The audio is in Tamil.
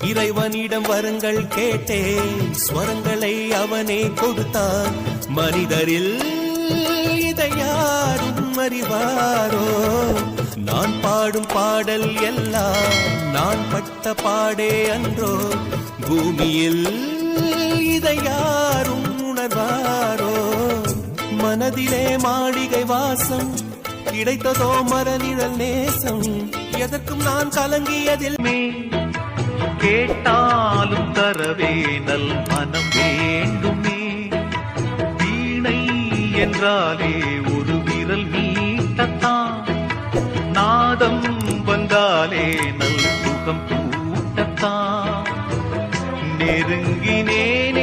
இறைவனிடம் வரங்கள் கேட்டேன், ஸ்வரங்களை அவனே கொடுத்தான். மனிதரில் இதை யாரும் அறிவாரோ? நான் பாடும் பாடல் எல்லாம் நான் பட்ட பாடே அன்றோ? பூமியில் இதை யாரும் உணர்வாரோ? மனதிலே மாளிகை வாசம், கிடைத்ததோ மரநிழல் நேசம். எதற்கும் நான் கலங்கியதில்லை. கேட்டாலும் தரவே நல் மனம் வேண்டுமே. வீணை என்றாலே ஒரு விரல் மீட்டத்தான், நாதம் வந்தாலே நல் சுகம் கூட்டத்தான். நெருங்கினேனே